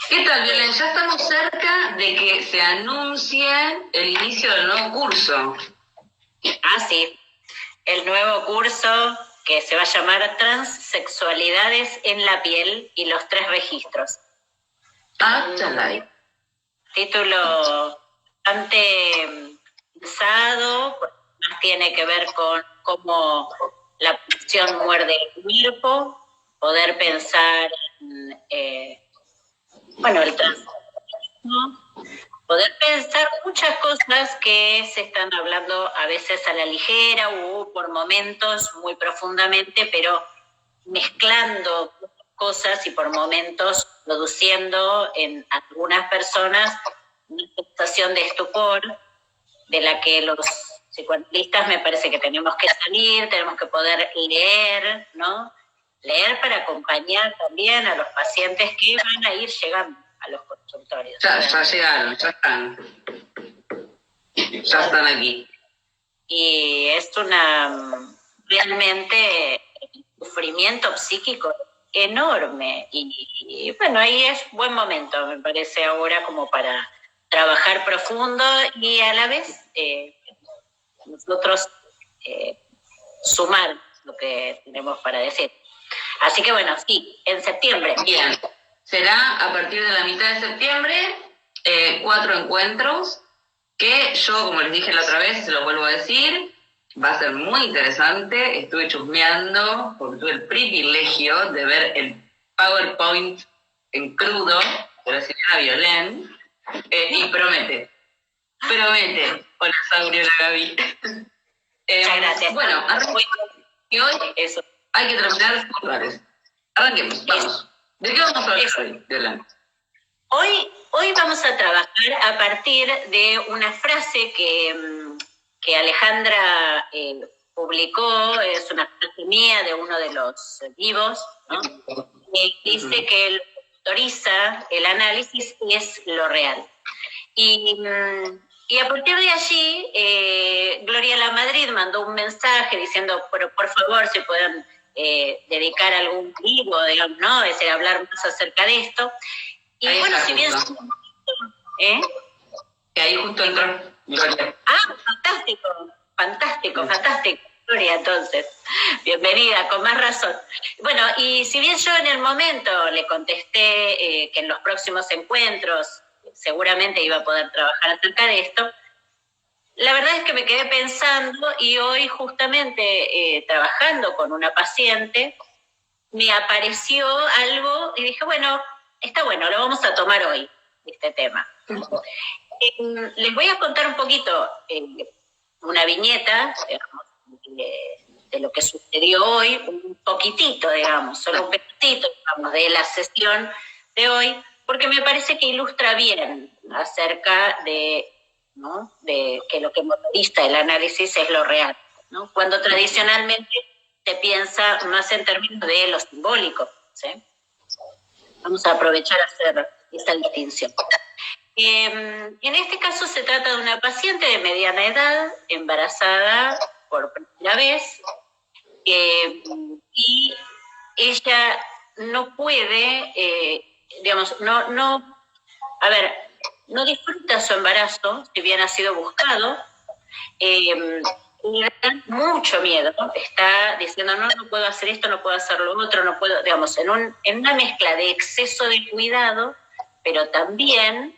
¿Qué tal, Belén? Ya estamos cerca de que se anuncie el inicio del nuevo curso. Sí, el nuevo curso que se va a llamar Transsexualidades en la piel y los 3 registros. Chalay. Título bastante pensado, más tiene que ver con cómo la pulsión muerde el cuerpo, poder pensar en, el transgénero, poder pensar muchas cosas que se están hablando a veces a la ligera o por momentos muy profundamente, pero mezclando cosas y por momentos produciendo en algunas personas una sensación de estupor de la que los psicoanalistas me parece que tenemos que salir, tenemos que poder leer, ¿no? Leer para acompañar también a los pacientes que van a ir llegando a los consultorios. Ya llegaron, ya están. Ya están aquí. Y es realmente sufrimiento psíquico enorme. Y bueno, ahí es buen momento, me parece ahora, como para trabajar profundo y a la vez nosotros sumar lo que tenemos para decir. Así que bueno, sí, en septiembre. Bien, será a partir de la mitad de septiembre, 4 encuentros, que yo, como les dije la otra vez, se lo vuelvo a decir, va a ser muy interesante. Estuve chusmeando, porque tuve el privilegio de ver el PowerPoint en crudo de la señora Violén, y promete. Hola, Saurio, la Gaby. Muchas gracias. Bueno, y hoy eso. Hay que terminar los puntuales. Arranquemos, vamos. ¿De qué vamos a hablar hoy, Violén? Hoy vamos a trabajar a partir de una frase que Alejandra publicó, es una frase mía de uno de los vivos, ¿no? Dice que lo que autoriza el análisis es lo real. Y a partir de allí, Gloria Lamadrid mandó un mensaje diciendo, pero por favor, si pueden dedicar algún vivo, digamos, ¿no? Es decir, hablar más acerca de esto. Y ahí bueno, si bien... Que ahí justo entró Gloria. Fantástico, Gloria, entonces. Bienvenida, con más razón. Bueno, y si bien yo en el momento le contesté que en los próximos encuentros seguramente iba a poder trabajar acerca de esto, la verdad es que me quedé pensando y hoy justamente trabajando con una paciente, me apareció algo y dije, bueno, está bueno, lo vamos a tomar hoy, este tema. Les voy a contar un poquito, una viñeta, digamos, de lo que sucedió hoy, un poquitito, digamos, solo un pedacito, digamos, de la sesión de hoy, porque me parece que ilustra bien acerca de, ¿no?, de que lo que motoriza el análisis es lo real, ¿no? Cuando tradicionalmente se piensa más en términos de lo simbólico, ¿sí? Vamos a aprovechar a hacer esta distinción. En este caso se trata de una paciente de mediana edad, embarazada por primera vez, y ella no puede, no disfruta su embarazo, si bien ha sido buscado, y le da mucho miedo, ¿no? Está diciendo, no puedo hacer esto, no puedo hacer lo otro, no puedo, digamos, en una mezcla de exceso de cuidado, pero también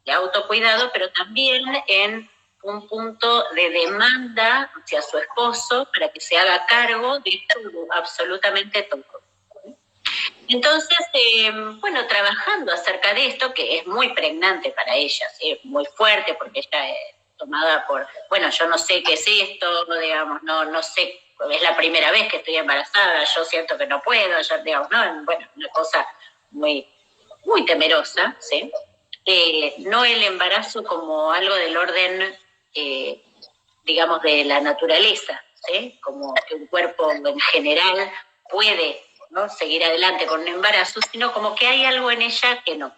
de autocuidado, pero también en un punto de demanda hacia su esposo para que se haga cargo de todo, absolutamente todo. Entonces, trabajando acerca de esto, que es muy pregnante para ella, ¿sí? Muy fuerte, porque ella es tomada por, yo no sé qué es esto, digamos, no sé, es la primera vez que estoy embarazada, yo siento que no puedo, una cosa muy, muy temerosa, ¿sí? No el embarazo como algo del orden, digamos, de la naturaleza, ¿sí? Como que un cuerpo en general puede, ¿no?, seguir adelante con un embarazo, sino como que hay algo en ella que no.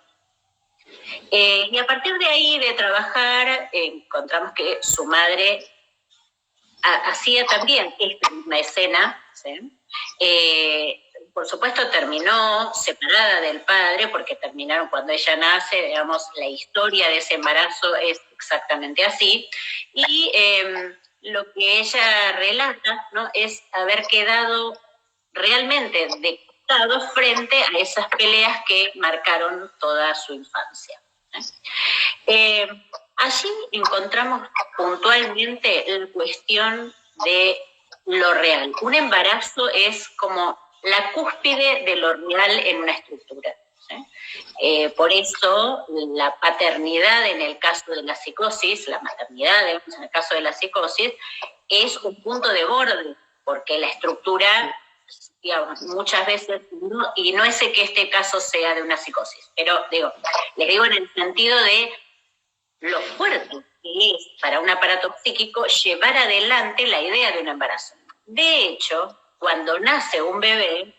Y a partir de ahí, de trabajar, encontramos que su madre hacía también esta misma escena, ¿sí? por supuesto terminó separada del padre, porque terminaron cuando ella nace, digamos, la historia de ese embarazo es exactamente así, y lo que ella relata, ¿no?, es haber quedado realmente de costado frente a esas peleas que marcaron toda su infancia. Allí encontramos puntualmente la cuestión de lo real. Un embarazo es como la cúspide de lo real en una estructura. Por eso la paternidad en el caso de la psicosis, la maternidad, digamos, en el caso de la psicosis, es un punto de borde, porque la estructura, digamos, muchas veces, y no es que este caso sea de una psicosis, pero les digo en el sentido de lo fuerte que es para un aparato psíquico llevar adelante la idea de un embarazo. De hecho, cuando nace un bebé,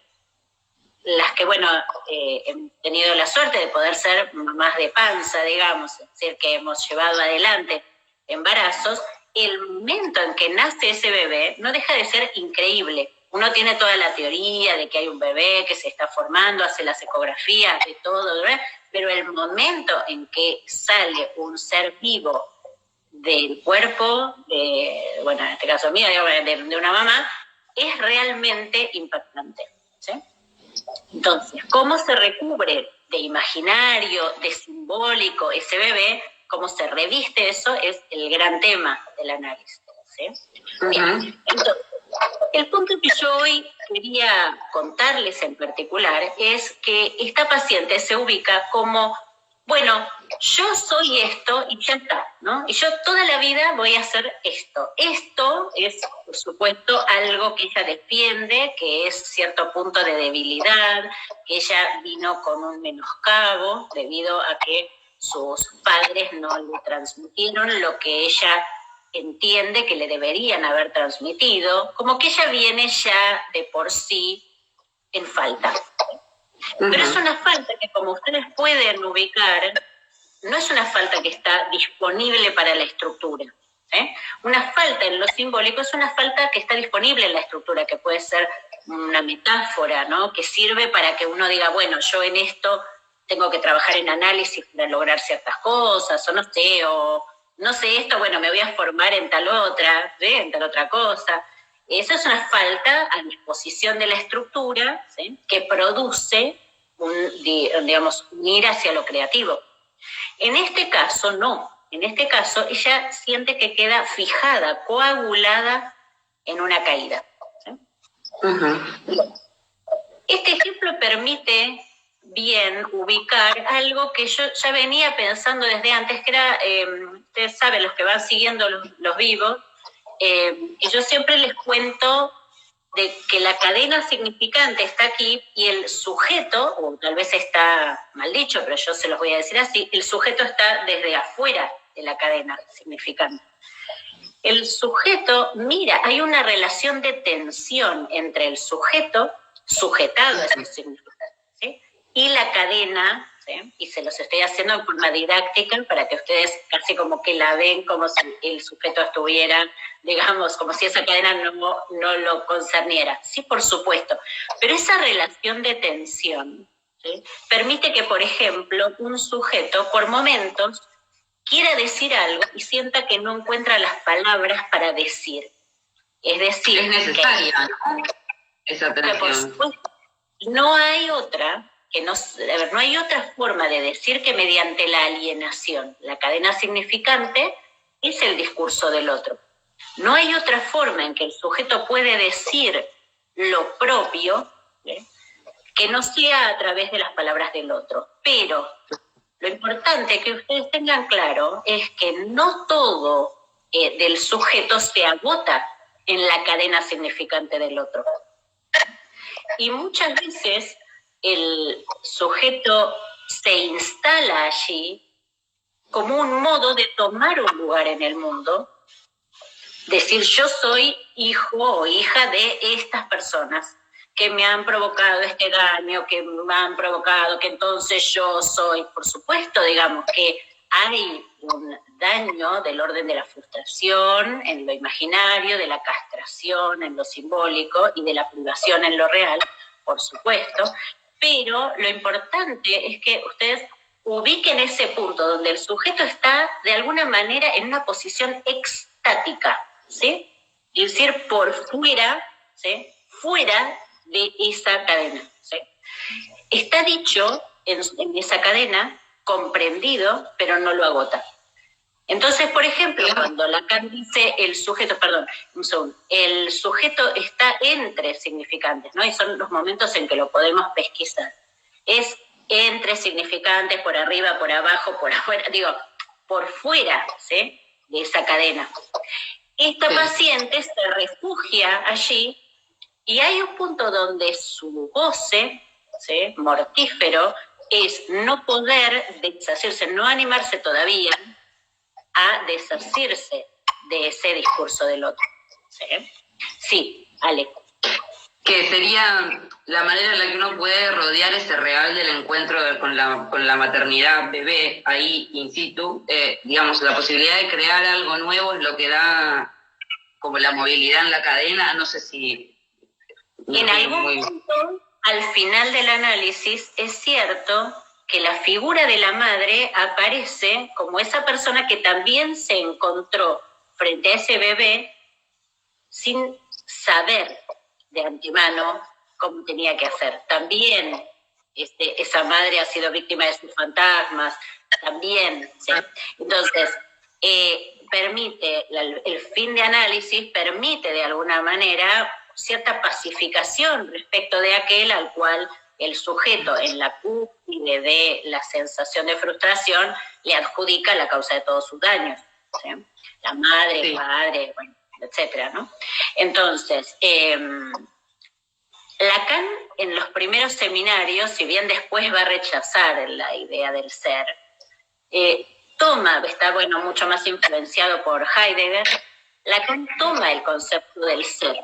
las que, hemos tenido la suerte de poder ser mamás de panza, digamos, es decir, que hemos llevado adelante embarazos, el momento en que nace ese bebé no deja de ser increíble. Uno tiene toda la teoría de que hay un bebé que se está formando, hace las ecografías, de todo, ¿verdad? Pero el momento en que sale un ser vivo del cuerpo, en este caso mío, de una mamá, es realmente impactante, ¿sí? Entonces, ¿cómo se recubre de imaginario, de simbólico ese bebé? ¿Cómo se reviste eso? Es el gran tema del análisis, ¿sí? Bien, entonces, el punto que yo hoy quería contarles en particular es que esta paciente se ubica como, yo soy esto y ya está, ¿no? Y yo toda la vida voy a hacer esto. Esto es, por supuesto, algo que ella defiende, que es cierto punto de debilidad, que ella vino con un menoscabo debido a que sus padres no le transmitieron lo que ella entiende que le deberían haber transmitido, como que ella viene ya de por sí en falta. Pero es una falta que, como ustedes pueden ubicar, no es una falta que está disponible para la estructura. Una falta en lo simbólico es una falta que está disponible en la estructura, que puede ser una metáfora, ¿no?, que sirve para que uno diga, yo en esto tengo que trabajar en análisis para lograr ciertas cosas, o no sé esto, me voy a formar en tal otra, ¿sí?, en tal otra cosa. Esa es una falta a disposición de la estructura, ¿sí?, que produce un ir hacia lo creativo. En este caso, no. En este caso, ella siente que queda fijada, coagulada en una caída, ¿sí? Este ejemplo permite bien ubicar algo que yo ya venía pensando desde antes, que era, ustedes saben, los que van siguiendo los vivos, y yo siempre les cuento de que la cadena significante está aquí y el sujeto, o tal vez está mal dicho, pero yo se los voy a decir así, el sujeto está desde afuera de la cadena significante. El sujeto, hay una relación de tensión entre el sujeto, sujetado a ese significante, ¿sí?, y la cadena, ¿sí?, y se los estoy haciendo en forma didáctica para que ustedes casi como que la ven como si el sujeto estuviera, digamos, como si esa cadena no lo concerniera. Sí, por supuesto, pero esa relación de tensión, ¿sí?, permite que, por ejemplo, un sujeto por momentos quiera decir algo y sienta que no encuentra las palabras para decir. Es decir, es necesaria, ¿no?, esa tensión. Por supuesto, no hay otra forma de decir que mediante la alienación. La cadena significante es el discurso del otro. No hay otra forma en que el sujeto puede decir lo propio, que no sea a través de las palabras del otro. Pero lo importante que ustedes tengan claro es que no todo del sujeto se agota en la cadena significante del otro. Y muchas veces el sujeto se instala allí como un modo de tomar un lugar en el mundo, decir, yo soy hijo o hija de estas personas que me han provocado este daño, que me han provocado, que entonces yo soy. Por supuesto, digamos que hay un daño del orden de la frustración en lo imaginario, de la castración en lo simbólico y de la privación en lo real, por supuesto, pero lo importante es que ustedes ubiquen ese punto donde el sujeto está de alguna manera en una posición extática, ¿sí? Es decir, por fuera, ¿sí? Fuera de esa cadena, ¿sí? Está dicho en esa cadena, comprendido, pero no lo agota. Entonces, por ejemplo, cuando Lacan dice el sujeto, el sujeto está entre significantes, ¿no? Y son los momentos en que lo podemos pesquisar. Es entre significantes, por arriba, por abajo, por afuera, por fuera, ¿sí? De esa cadena. Esta paciente se refugia allí y hay un punto donde su goce, ¿sí? Mortífero, es no poder deshacerse, no animarse todavía a deshacerse de ese discurso del otro. Sí, Ale. Que sería la manera en la que uno puede rodear ese real del encuentro con la maternidad bebé ahí in situ. Digamos, la posibilidad de crear algo nuevo es lo que da como la movilidad en la cadena. No sé si... En algún punto, al final del análisis, es cierto que la figura de la madre aparece como esa persona que también se encontró frente a ese bebé sin saber de antemano cómo tenía que hacer. También esa madre ha sido víctima de sus fantasmas, también. ¿Sí? Entonces, el fin de análisis permite de alguna manera cierta pacificación respecto de aquel al cual el sujeto en la cúspide de la sensación de frustración le adjudica la causa de todos sus daños. ¿Sí? La madre, el padre, bueno, etcétera, ¿no? Entonces, Lacan en los primeros seminarios, si bien después va a rechazar la idea del ser, está mucho más influenciado por Heidegger. Lacan toma el concepto del ser.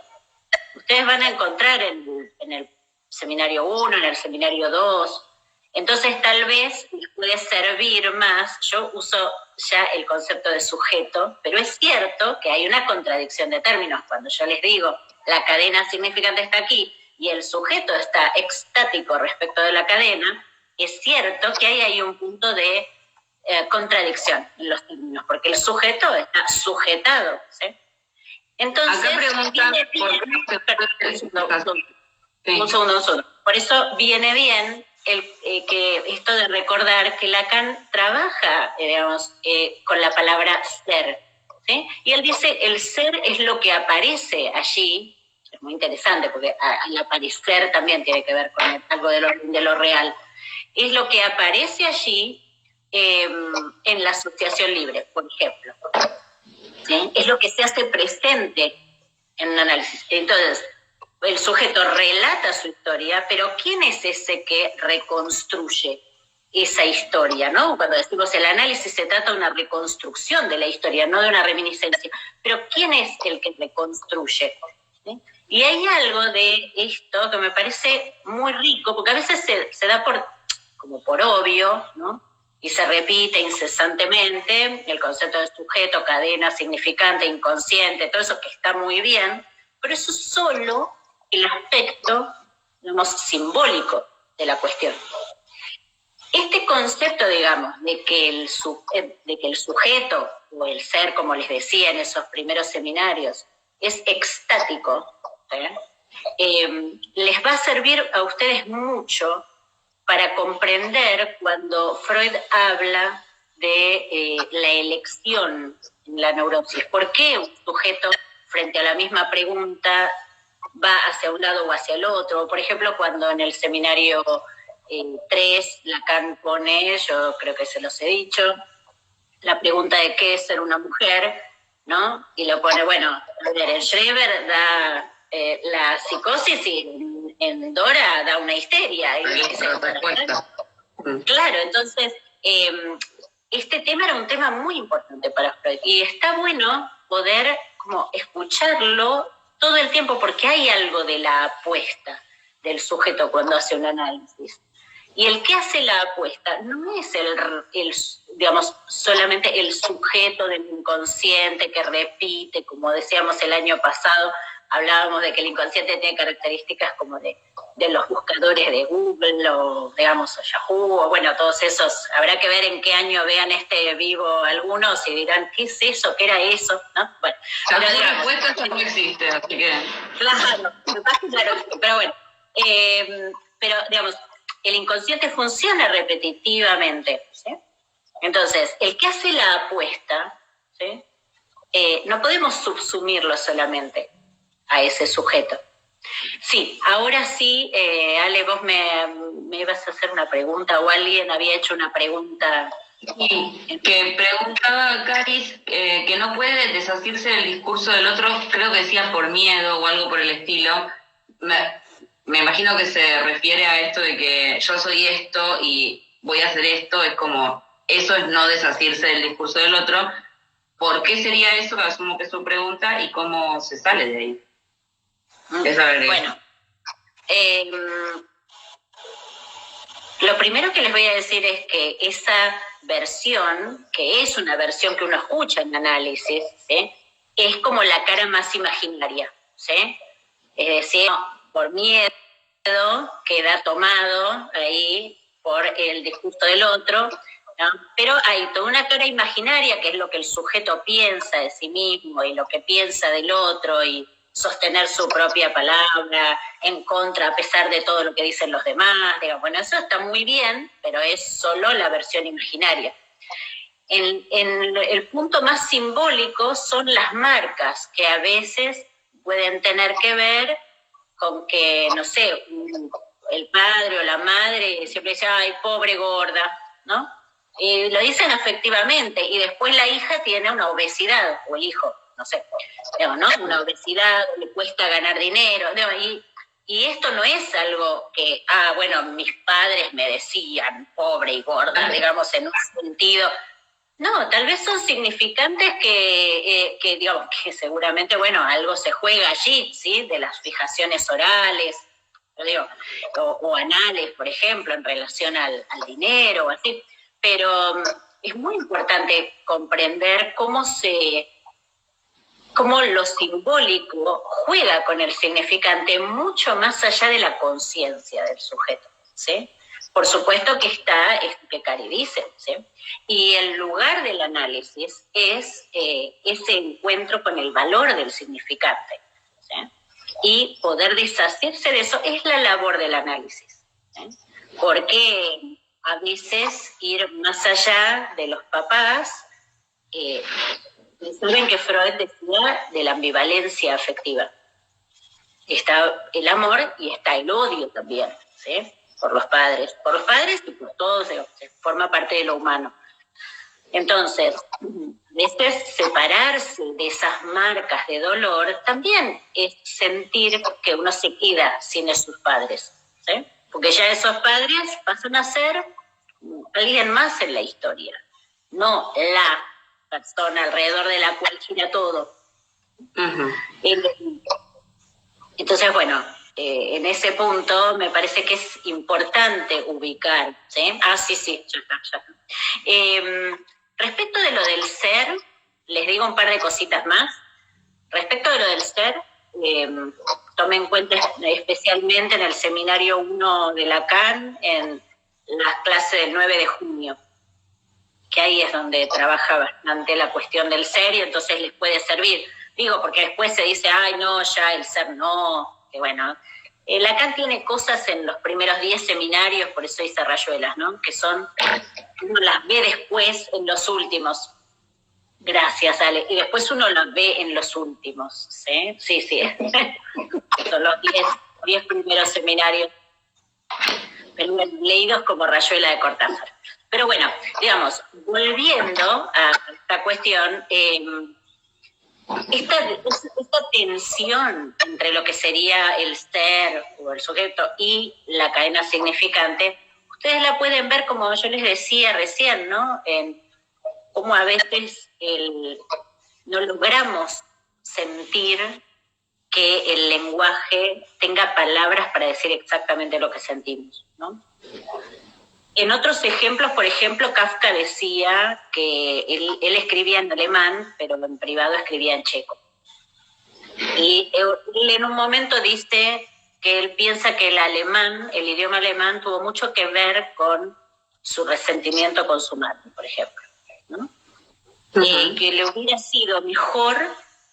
Ustedes van a encontrar en el seminario 1, en el seminario 2, entonces tal vez les puede servir más. Yo uso ya el concepto de sujeto, pero es cierto que hay una contradicción de términos. Cuando yo les digo la cadena significante está aquí y el sujeto está extático respecto de la cadena, es cierto que hay un punto de contradicción en los términos, porque el sujeto está sujetado, ¿sí? Entonces, acá preguntan un segundo. Por eso viene bien que esto de recordar que Lacan trabaja, con la palabra ser, ¿sí? Y él dice, el ser es lo que aparece allí. Es muy interesante porque al aparecer también tiene que ver con algo de lo real. Es lo que aparece allí en la asociación libre, por ejemplo. ¿Sí? Es lo que se hace presente en un análisis. Entonces, el sujeto relata su historia, pero ¿quién es ese que reconstruye esa historia, ¿no? Cuando decimos el análisis se trata de una reconstrucción de la historia, no de una reminiscencia. Pero ¿quién es el que reconstruye? ¿Sí? Y hay algo de esto que me parece muy rico, porque a veces se da como por obvio, ¿no? Y se repite incesantemente el concepto de sujeto, cadena, significante, inconsciente, todo eso que está muy bien, pero eso es solo el aspecto, simbólico de la cuestión. Este concepto, de que el sujeto o el ser, como les decía en esos primeros seminarios, es extático, les va a servir a ustedes mucho para comprender cuando Freud habla de la elección en la neurosis. ¿Por qué un sujeto frente a la misma pregunta va hacia un lado o hacia el otro? Por ejemplo, cuando en el seminario 3 Lacan pone, yo creo que se los he dicho, la pregunta de qué es ser una mujer, ¿no? Y lo pone, en Schreber da la psicosis y en Dora da una histeria. Claro, entonces, este tema era un tema muy importante para Freud y está bueno poder como escucharlo todo el tiempo porque hay algo de la apuesta del sujeto cuando hace un análisis. Y el que hace la apuesta no es solamente el sujeto del inconsciente que repite, como decíamos el año pasado, hablábamos de que el inconsciente tiene características como de los buscadores de Google o, digamos, o Yahoo, o bueno, todos esos. Habrá que ver en qué año vean este vivo algunos y dirán, ¿qué es eso? ¿Qué era eso? ¿No? Bueno, pero respuesta esto no existe, así que... Claro, pero bueno. Pero, digamos, el inconsciente funciona repetitivamente, ¿sí? Entonces, el que hace la apuesta, ¿sí? No podemos subsumirlo solamente a ese sujeto. Sí, ahora sí, Ale, vos me ibas a hacer una pregunta o alguien había hecho una pregunta. Y que preguntaba Caris que no puede deshacerse del discurso del otro, creo que decía por miedo o algo por el estilo. Me imagino que se refiere a esto de que yo soy esto y voy a hacer esto, es como, eso es no deshacerse del discurso del otro. ¿Por qué sería eso? Que asumo que es su pregunta, y cómo se sale de ahí. Bueno, lo primero que les voy a decir es que esa versión, que es una versión que uno escucha en análisis, ¿sí? Es como la cara más imaginaria, ¿sí? Es decir, por miedo queda tomado ahí por el discurso del otro, ¿no? Pero hay toda una cara imaginaria que es lo que el sujeto piensa de sí mismo y lo que piensa del otro y sostener su propia palabra en contra a pesar de todo lo que dicen los demás. Digo, bueno, eso está muy bien, pero es solo la versión imaginaria. En el punto más simbólico son las marcas que a veces pueden tener que ver con que, no sé, el padre o la madre siempre dice, ay, pobre gorda, ¿no? Y lo dicen afectivamente, y después la hija tiene una obesidad, o el hijo, no sé, ¿no? Una obesidad, le cuesta ganar dinero, y esto no es algo que, bueno, mis padres me decían, pobre y gorda, digamos, en un sentido. No, tal vez son significantes que digamos, que seguramente, bueno, algo se juega allí, ¿sí? De las fijaciones orales, digo, o anales, por ejemplo, en relación al dinero o así. Pero es muy importante comprender cómo lo simbólico juega con el significante mucho más allá de la conciencia del sujeto, ¿sí? Por supuesto que está esto que Cari dice, ¿sí? Y el lugar del análisis es ese encuentro con el valor del significante, ¿sí? Y poder deshacerse de eso es la labor del análisis, ¿sí? Porque a veces ir más allá de los papás, saben que Freud decía de la ambivalencia afectiva. Está el amor y está el odio también, ¿sí? Por los padres y por todos, forma parte de lo humano. Entonces, separarse de esas marcas de dolor también es sentir que uno se queda sin esos padres, ¿sí? Porque ya esos padres pasan a ser alguien más en la historia, no la persona alrededor de la cual gira todo. Uh-huh. Entonces, bueno, en ese punto me parece que es importante ubicar, ¿sí? Sí, ya está. Respecto de lo del ser, les digo un par de cositas más. Respecto de lo del ser, tomen en cuenta especialmente en el seminario 1 de Lacan, en las clases del 9 de junio, que ahí es donde trabaja bastante la cuestión del ser y entonces les puede servir. Digo, porque después se dice, ay, no, ya el ser no, que bueno. Lacan tiene cosas en los primeros 10 seminarios, por eso dice Rayuelas, ¿no? Que son, uno las ve después en los últimos. Gracias, Ale. Y después uno las ve en los últimos, ¿sí? Sí. Son los 10 primeros seminarios, pero leídos como Rayuela de Cortázar. Pero bueno, digamos, volviendo a esta cuestión, esta tensión entre lo que sería el ser o el sujeto y la cadena significante, ustedes la pueden ver, como yo les decía recién, ¿no? En cómo a veces no logramos sentir que el lenguaje tenga palabras para decir exactamente lo que sentimos, ¿no? En otros ejemplos, por ejemplo, Kafka decía que él escribía en alemán, pero en privado escribía en checo. Y él en un momento dice que él piensa que el idioma alemán tuvo mucho que ver con su resentimiento con su madre, por ejemplo, ¿no? Que le hubiera sido mejor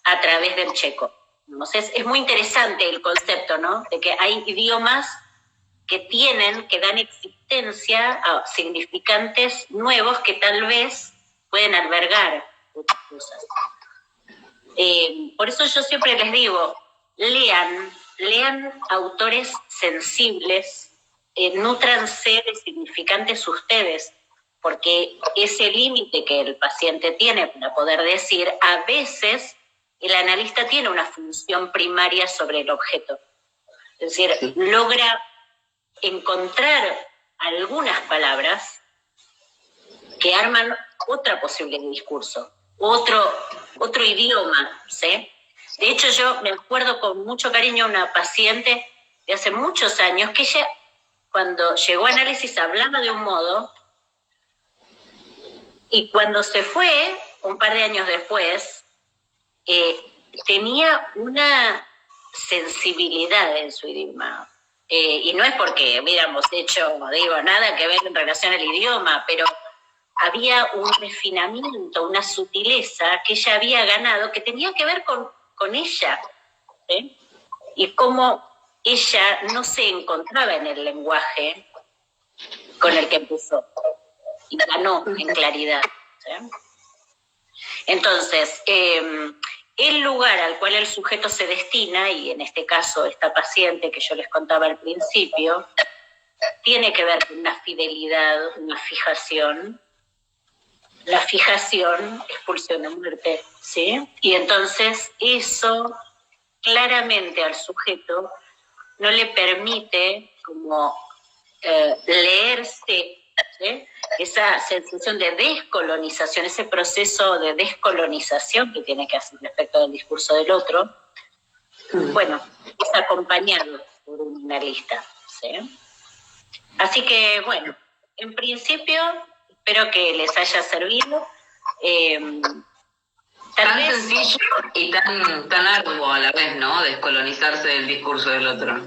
a través del checo. Entonces, es muy interesante el concepto, ¿no? De que hay idiomas que dan existencia a significantes nuevos que tal vez pueden albergar otras cosas. Por eso yo siempre les digo, lean autores sensibles, nútranse de significantes ustedes, porque ese límite que el paciente tiene para poder decir, a veces el analista tiene una función primaria sobre el objeto. Es decir, logra encontrar algunas palabras que arman otra posible discurso, otro idioma, ¿sí? De hecho, yo me acuerdo con mucho cariño una paciente de hace muchos años que ella, cuando llegó a análisis, hablaba de un modo, y cuando se fue, un par de años después, tenía una sensibilidad en su idioma. Y no es porque hubiéramos hecho, nada que ver en relación al idioma, pero había un refinamiento, una sutileza que ella había ganado, que tenía que ver con ella, ¿sí? Y cómo ella no se encontraba en el lenguaje con el que empezó, y ganó en claridad, ¿sí? Entonces, el lugar al cual el sujeto se destina, y en este caso esta paciente que yo les contaba al principio, tiene que ver con una fidelidad, una fijación. La fijación, expulsión de muerte, ¿sí? Y entonces eso claramente al sujeto no le permite como leerse, ¿sí? Esa sensación de descolonización, ese proceso de descolonización que tiene que hacer respecto del discurso del otro, bueno, es acompañado por un analista, ¿sí? Así que, bueno, en principio, espero que les haya servido. Tan sencillo y tan arduo a la vez, ¿no? Descolonizarse del discurso del otro.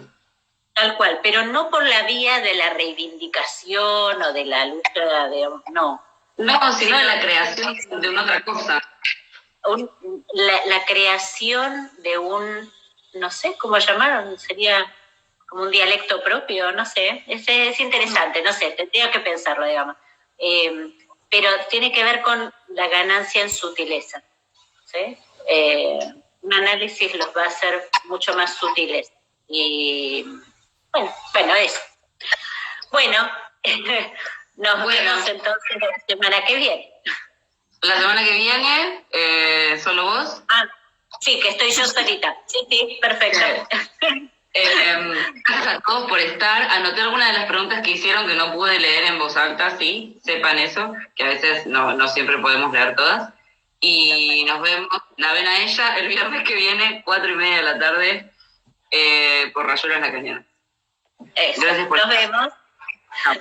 Tal cual, pero no por la vía de la reivindicación o de la lucha de... No. No, sino de la creación de una otra cosa. La creación de un, no sé cómo llamaron, sería como un dialecto propio, no sé, es interesante, no sé, tendría que pensarlo, digamos. Pero tiene que ver con la ganancia en sutileza, ¿sí? Un análisis los va a hacer mucho más sutiles. Y bueno, eso. Bueno, nos vemos entonces la semana que viene. La semana que viene, ¿solo vos? Sí, que estoy yo solita. Sí, perfecto. Gracias a todos por estar. Anoté algunas de las preguntas que hicieron que no pude leer en voz alta, sí, sepan eso, que a veces no siempre podemos leer todas. Y nos vemos, la ven a ella el viernes que viene, 4:30 de la tarde, por Rayuela en la Cañada. Gracias por Nos vemos. Chao.